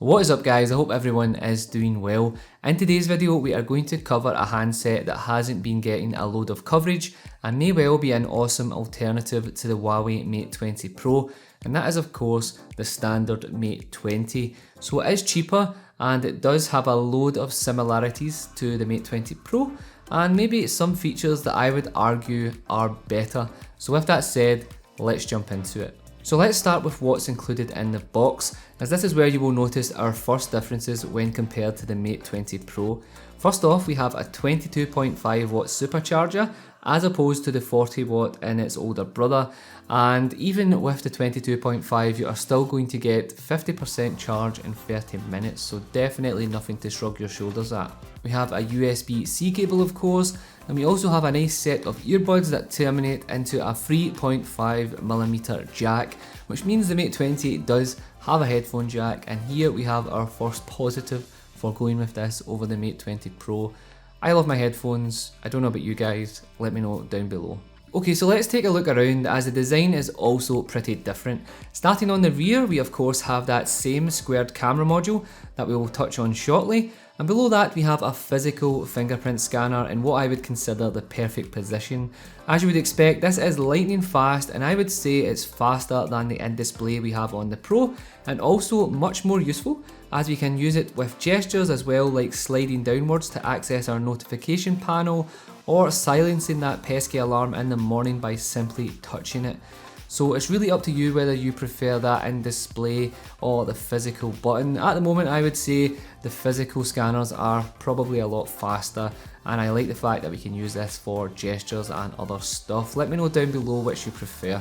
What is up guys, I hope everyone is doing well. In today's video we are going to cover a handset that hasn't been getting a load of coverage and may well be an awesome alternative to the Huawei Mate 20 Pro, and that is of course the standard Mate 20. So it is cheaper and it does have a load of similarities to the Mate 20 Pro and maybe some features that I would argue are better. So with that said, let's jump into it. So let's start with what's included in the box, as this is where you will notice our first differences when compared to the Mate 20 Pro. First off, we have a 22.5 watt supercharger as opposed to the 40 watt in its older brother, and even with the 22.5 you are still going to get 50% charge in 30 minutes, so definitely nothing to shrug your shoulders at. We have a USB-C cable of course, and we also have a nice set of earbuds that terminate into a 3.5mm jack, which means the Mate 20 does have a headphone jack, and here we have our first positive for going with this over the Mate 20 Pro. I love my headphones, I don't know about you guys, let me know down below. Okay, so let's take a look around, as the design is also pretty different. Starting on the rear, we of course have that same squared camera module that we will touch on shortly, and below that we have a physical fingerprint scanner in what I would consider the perfect position. As you would expect, this is lightning fast, and I would say it's faster than the in-display we have on the Pro, and also much more useful as we can use it with gestures as well, like sliding downwards to access our notification panel, or silencing that pesky alarm in the morning by simply touching it. So it's really up to you whether you prefer that in display or the physical button. At the moment I would say the physical scanners are probably a lot faster, and I like the fact that we can use this for gestures and other stuff. Let me know down below which you prefer.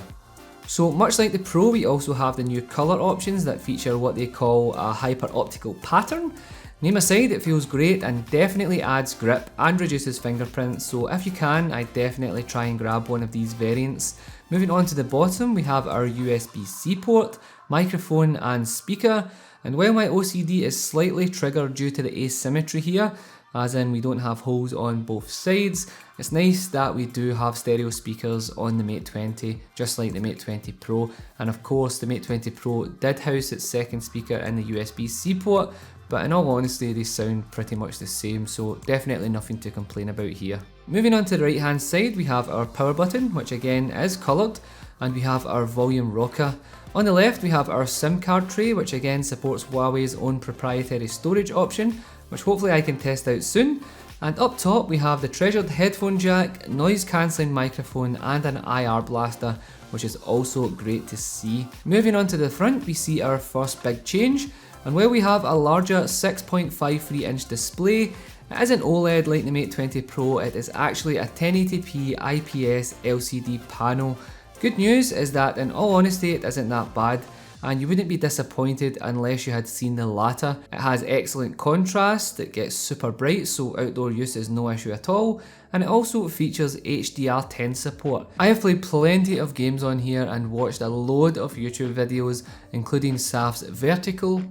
So much like the Pro, we also have the new colour options that feature what they call a hyper-optical pattern. Name aside, it feels great and definitely adds grip and reduces fingerprints, so if you can, I definitely try and grab one of these variants. Moving on to the bottom, we have our USB-C port, microphone and speaker, and while my OCD is slightly triggered due to the asymmetry here, as in we don't have holes on both sides, it's nice that we do have stereo speakers on the Mate 20, just like the Mate 20 Pro, and of course the Mate 20 Pro did house its second speaker in the USB-C port, but in all honesty they sound pretty much the same, so definitely nothing to complain about here. Moving on to the right hand side, we have our power button, which again is coloured, and we have our volume rocker. On the left we have our SIM card tray, which again supports Huawei's own proprietary storage option, which hopefully I can test out soon. And up top we have the treasured headphone jack, noise cancelling microphone and an IR blaster, which is also great to see. Moving on to the front, we see our first big change, and where we have a larger 6.53 inch display, it isn't OLED like the Mate 20 Pro, it is actually a 1080p IPS LCD panel. Good news is that in all honesty it isn't that bad, and you wouldn't be disappointed unless you had seen the latter. It has excellent contrast, it gets super bright so outdoor use is no issue at all, and it also features HDR10 support. I have played plenty of games on here and watched a load of YouTube videos, including Saf's Vertical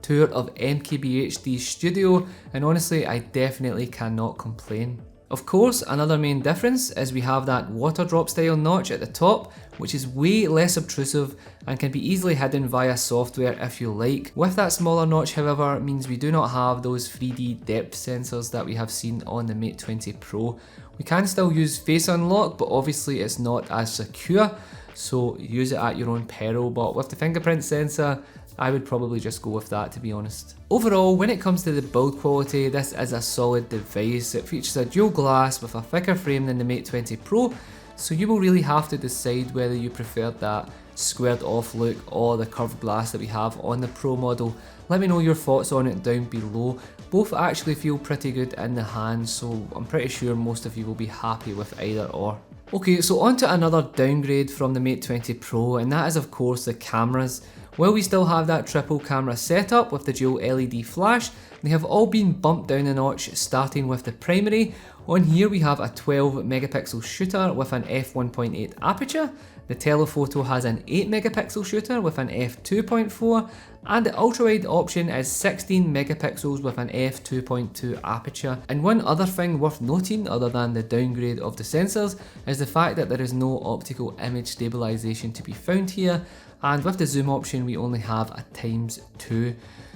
tour of MKBHD Studio, and honestly I definitely cannot complain. Of course, another main difference is we have that water drop style notch at the top, which is way less obtrusive and can be easily hidden via software if you like. With that smaller notch however, means we do not have those 3D depth sensors that we have seen on the Mate 20 Pro. We can still use face unlock, but obviously it's not as secure, so use it at your own peril, but with the fingerprint sensor, I would probably just go with that, to be honest. Overall, when it comes to the build quality, this is a solid device. It features a dual glass with a thicker frame than the Mate 20 Pro, so you will really have to decide whether you prefer that squared off look or the curved glass that we have on the Pro model. Let me know your thoughts on it down below. Both actually feel pretty good in the hand, so I'm pretty sure most of you will be happy with either or. Okay, so on to another downgrade from the Mate 20 Pro, and that is of course the cameras. While we still have that triple camera setup with the dual LED flash, they have all been bumped down a notch, starting with the primary. On here we have a 12 megapixel shooter with an f1.8 aperture, the telephoto has an 8 megapixel shooter with an f2.4, and the ultra-wide option is 16 megapixels with an f2.2 aperture. And one other thing worth noting, other than the downgrade of the sensors, is the fact that there is no optical image stabilization to be found here, and with the zoom option we only have a ×2,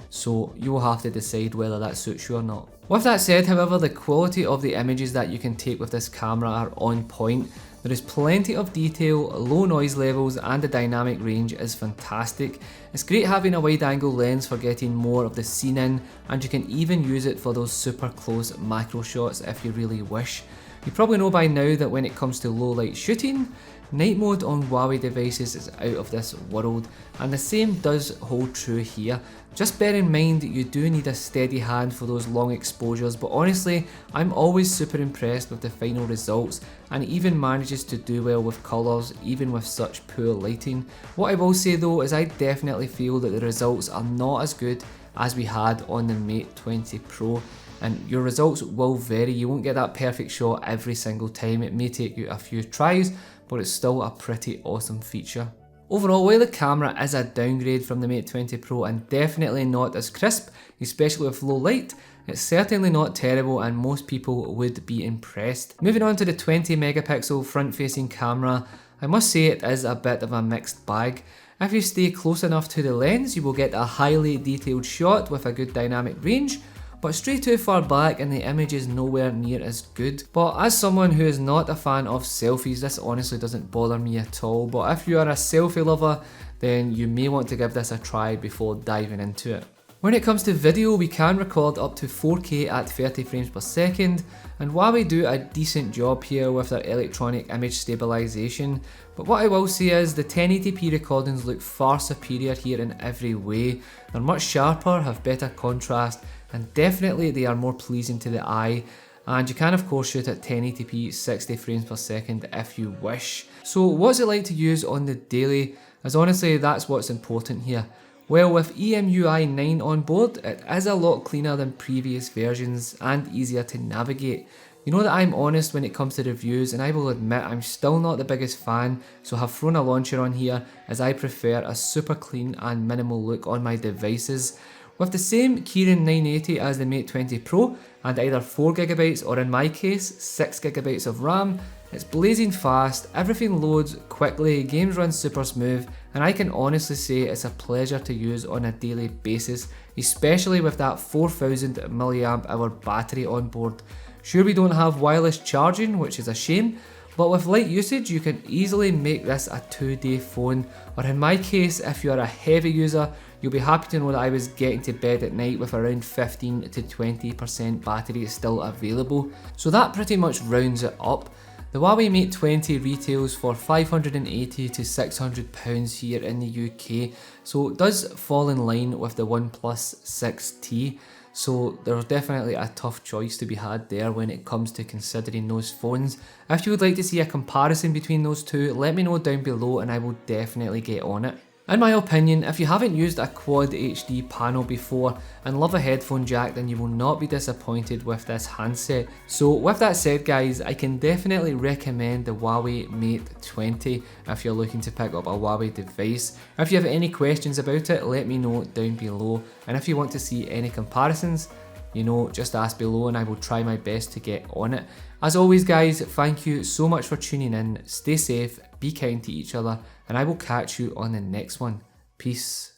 so you will have to decide whether that suits you or not. With that said, however, the quality of the images that you can take with this camera are on point. There is plenty of detail, low noise levels, and the dynamic range is fantastic. It's great having a wide angle lens for getting more of the scene in, and you can even use it for those super close macro shots if you really wish. You probably know by now that when it comes to low light shooting, night mode on Huawei devices is out of this world, and the same does hold true here. Just bear in mind that you do need a steady hand for those long exposures, but honestly I'm always super impressed with the final results, and it even manages to do well with colours even with such poor lighting. What I will say though is I definitely feel that the results are not as good as we had on the Mate 20 Pro. And your results will vary, you won't get that perfect shot every single time, it may take you a few tries, but it's still a pretty awesome feature. Overall, while the camera is a downgrade from the Mate 20 Pro and definitely not as crisp, especially with low light, it's certainly not terrible and most people would be impressed. Moving on to the 20 megapixel front facing camera, I must say it is a bit of a mixed bag. If you stay close enough to the lens, you will get a highly detailed shot with a good dynamic range, but stray too far back and the image is nowhere near as good. But as someone who is not a fan of selfies, this honestly doesn't bother me at all. But if you are a selfie lover, then you may want to give this a try before diving into it. When it comes to video, we can record up to 4K at 30 frames per second, and Huawei do a decent job here with their electronic image stabilization. But what I will say is the 1080p recordings look far superior here in every way. They're much sharper, have better contrast, and definitely they are more pleasing to the eye. And you can of course shoot at 1080p 60 frames per second if you wish. So what's it like to use on the daily? As honestly that's what's important here. Well, with EMUI 9 on board, it is a lot cleaner than previous versions and easier to navigate. You know that I'm honest when it comes to reviews, and I will admit I'm still not the biggest fan, so have thrown a launcher on here as I prefer a super clean and minimal look on my devices. With the same Kirin 980 as the Mate 20 Pro and either 4GB or in my case 6GB of RAM, it's blazing fast, everything loads quickly, games run super smooth, and I can honestly say it's a pleasure to use on a daily basis, especially with that 4000 mAh battery on board. Sure, we don't have wireless charging, which is a shame, but with light usage you can easily make this a 2-day phone, or in my case if you are a heavy user, you'll be happy to know that I was getting to bed at night with around 15 to 20% battery still available. So that pretty much rounds it up. The Huawei Mate 20 retails for £580 to £600 here in the UK, so it does fall in line with the OnePlus 6T, so there's definitely a tough choice to be had there when it comes to considering those phones. If you would like to see a comparison between those two, let me know down below and I will definitely get on it. In my opinion, if you haven't used a Quad HD panel before and love a headphone jack, then you will not be disappointed with this handset. So with that said guys, I can definitely recommend the Huawei Mate 20 if you're looking to pick up a Huawei device. If you have any questions about it, let me know down below, and if you want to see any comparisons, you know, just ask below and I will try my best to get on it. As always guys, thank you so much for tuning in, stay safe, be kind to each other, and I will catch you on the next one. Peace.